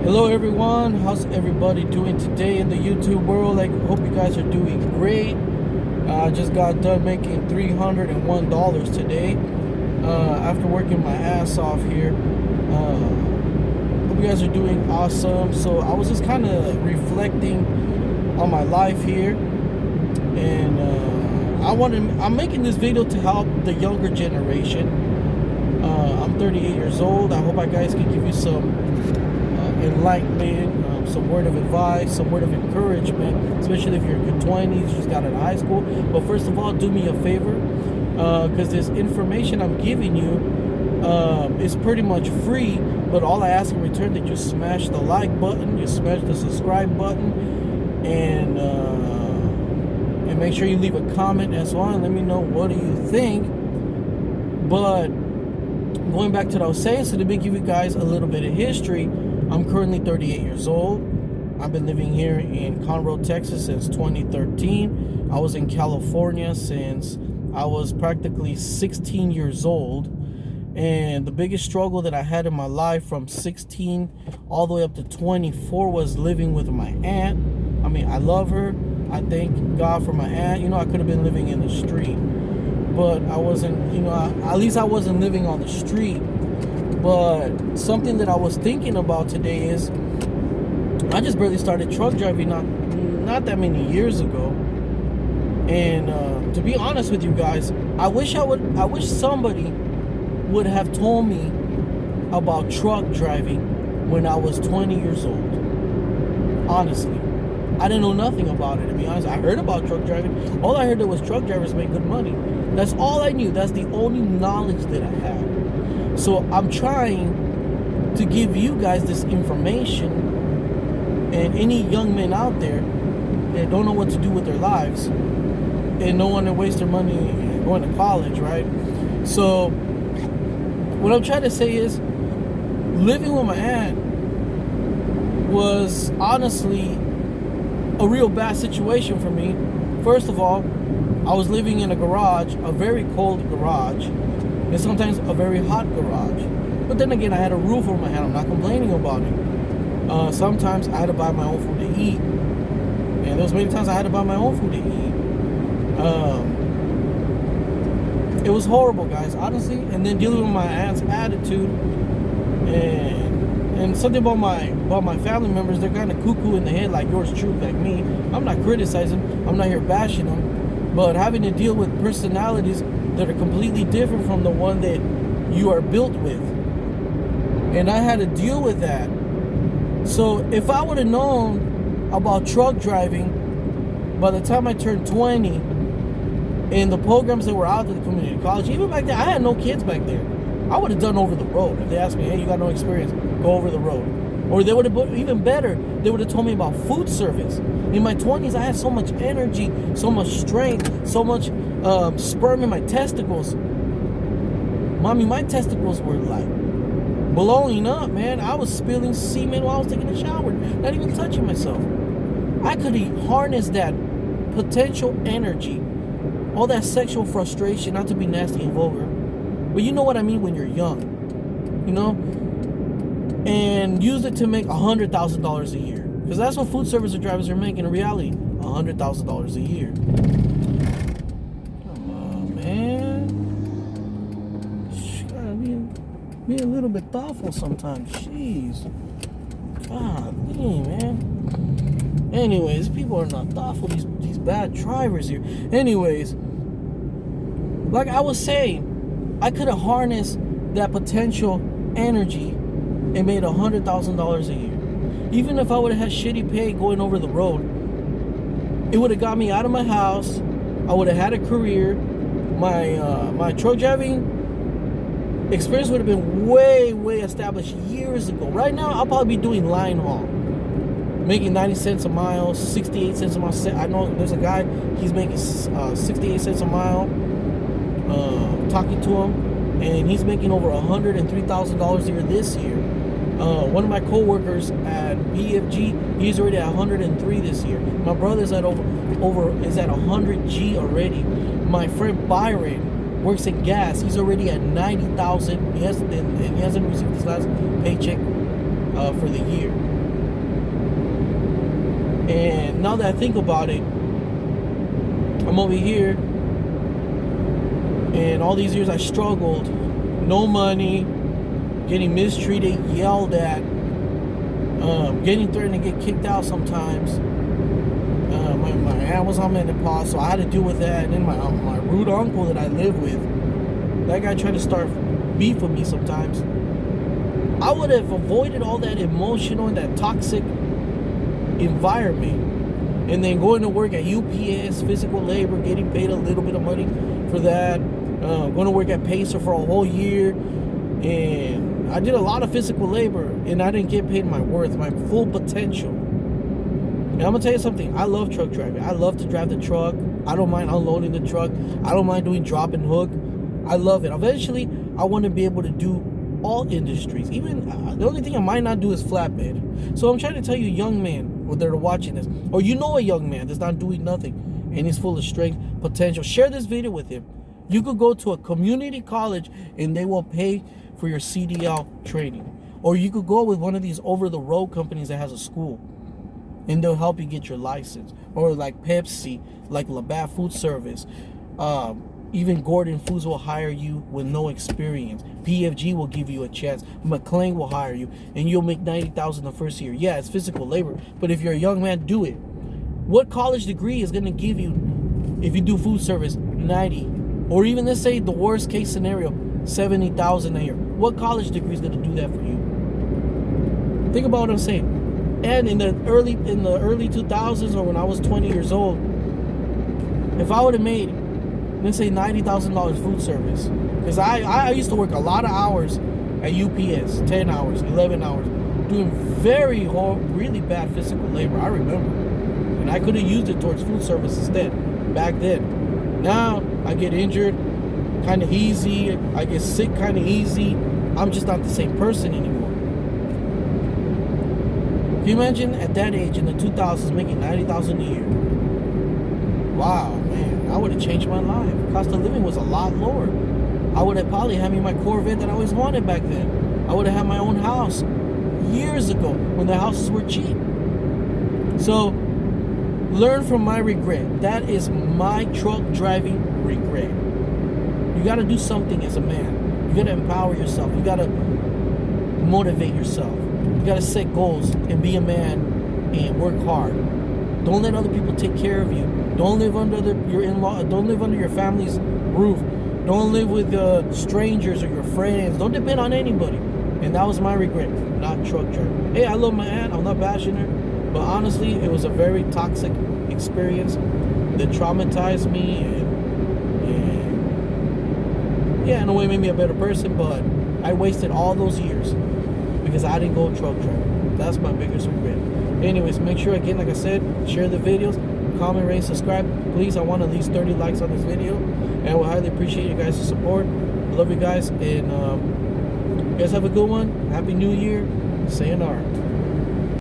Hello everyone, how's everybody doing today in the YouTube world? I hope you guys are doing great. I just got done making $301 today after working my ass off here. Hope you guys are doing awesome. So I was just kind of reflecting on my life here, and I'm making this video to help the younger generation. I'm 38 years old. I hope I guys can give you some enlightenment, some word of advice, some word of encouragement, especially if you're in your 20s, you just got out of high school. But first of all, do me a favor, because this information I'm giving you is pretty much free, but all I ask in return that you smash the like button, you smash the subscribe button, and make sure you leave a comment as well and let me know what do you think. But going back to what I was saying, so let me give you guys a little bit of history. I'm currently 38 years old. I've been living here in Conroe, Texas since 2013. I was in California since I was practically 16 years old. And the biggest struggle that I had in my life from 16 all the way up to 24 was living with my aunt. I mean, I love her. I thank God for my aunt. You know, I could have been living in the street, but I wasn't, at least I wasn't living on the street. But something that I was thinking about today is I just barely started truck driving not that many years ago. And to be honest with you guys, I wish somebody would have told me about truck driving when I was 20 years old. Honestly, I didn't know nothing about it, to be honest. I heard about truck driving. All I heard was truck drivers make good money. That's all I knew. That's the only knowledge that I had. So I'm trying to give you guys this information, and any young men out there that don't know what to do with their lives and don't want to waste their money going to college, right? So what I'm trying to say is, living with my aunt was honestly a real bad situation for me. First of all, I was living in a garage, a very cold garage, and sometimes a very hot garage. But then again, I had a roof over my head. I'm not complaining about it. Sometimes I had to buy my own food to eat, and there was many times I had to buy my own food to eat. It was horrible, guys, honestly. And then dealing with my aunt's attitude, and something about my family members, they're kind of cuckoo in the head, like yours truly, like me. I'm not criticizing. I'm not here bashing them, but having to deal with personalities that are completely different from the one that you are built with. And I had to deal with that. So if I would have known about truck driving by the time I turned 20 and the programs that were out at the community college, even back then, I had no kids back there. I would have done over the road. If they asked me, hey, you got no experience, go over the road. Or they would have, even better, they would have told me about food service. In my 20s, I had so much energy, so much strength, so much sperm in my testicles. Mommy, my testicles were like blowing up, man. I was spilling semen while I was taking a shower, not even touching myself. I could harness that potential energy, all that sexual frustration, not to be nasty and vulgar, but you know what I mean when you're young, and use it to make $100,000 a year. Because that's what food service drivers are making in reality, $100,000 a year. Come on, man. Gotta be a little bit thoughtful sometimes. Jeez. God dang, man. Anyways, people are not thoughtful. These bad drivers here. Anyways, like I was saying, I could have harnessed that potential energy and made $100,000 a year. Even if I would have had shitty pay going over the road, it would have got me out of my house. I would have had a career. My truck driving experience would have been way established years ago. Right now, I'll probably be doing line haul, making 90 cents a mile, 68 cents a mile. I know there's a guy, he's making 68 cents a mile. Talking to him, and he's making over $103,000 a year this year. One of my co-workers at BFG, he's already at 103 this year. My brother's at is at 100G already. My friend Byron works in gas. He's already at 90,000. He hasn't received his last paycheck for the year. And now that I think about it, I'm over here, and all these years I struggled, no money, getting mistreated, yelled at, getting threatened to get kicked out sometimes. My aunt was on menopause, so I had to deal with that. And then my rude uncle that I live with, that guy tried to start beef with me sometimes. I would have avoided all that emotional and that toxic environment, and then going to work at UPS, physical labor, getting paid a little bit of money for that, going to work at Pacer for a whole year, and I did a lot of physical labor, and I didn't get paid my worth, my full potential. And I'm gonna tell you something, I love truck driving. I love to drive the truck. I don't mind unloading the truck. I don't mind doing drop and hook. I love it. Eventually, I want to be able to do all industries. Even the only thing I might not do is flatbed. So I'm trying to tell you, young man, that are watching this, or you know a young man that's not doing nothing and he's full of strength, potential, share this video with him. You could go to a community college and they will pay for your CDL training. Or you could go with one of these over-the-road companies that has a school, and they'll help you get your license. Or like Pepsi, like Labatt Food Service, even Gordon Foods will hire you with no experience. PFG will give you a chance. McLean will hire you, and you'll make $90,000 the first year. Yeah, it's physical labor, but if you're a young man, do it. What college degree is going to give you, if you do food service, 90, or even let's say the worst case scenario, 70,000 a year? What college degree is going to do that for you? Think about what I'm saying. And in the early 2000s, or when I was 20 years old, if I would have made, let's say, $90,000 food service, because I used to work a lot of hours at UPS, 10 hours, 11 hours, doing really bad physical labor, I remember. And I could have used it towards food service instead, back then. Now, I get injured kind of easy, I get sick kind of easy, I'm just not the same person anymore. Can you imagine at that age in the 2000s making $90,000 a year? Wow, man, I would have changed my life. Cost of living was a lot lower. I would have probably had me my Corvette that I always wanted back then. I would have had my own house years ago when the houses were cheap. So, learn from my regret. That is my truck driving regret. You got to do something as a man. You got to empower yourself. You got to motivate yourself. You got to set goals and be a man and work hard. Don't let other people take care of you. Don't live under your in-law. Don't live under your family's roof. Don't live with strangers or your friends. Don't depend on anybody. And that was my regret, not truck driving. Hey, I love my aunt. I'm not bashing her. But honestly, it was a very toxic experience that traumatized me. And yeah, in a way made me a better person. But I wasted all those years because I didn't go truck driving. That's my biggest regret. Anyways, make sure, again, like I said, share the videos, comment, rate, subscribe. Please, I want at least 30 likes on this video. And I will highly appreciate you guys' support. I love you guys. And you guys have a good one. Happy New Year. Sayonara.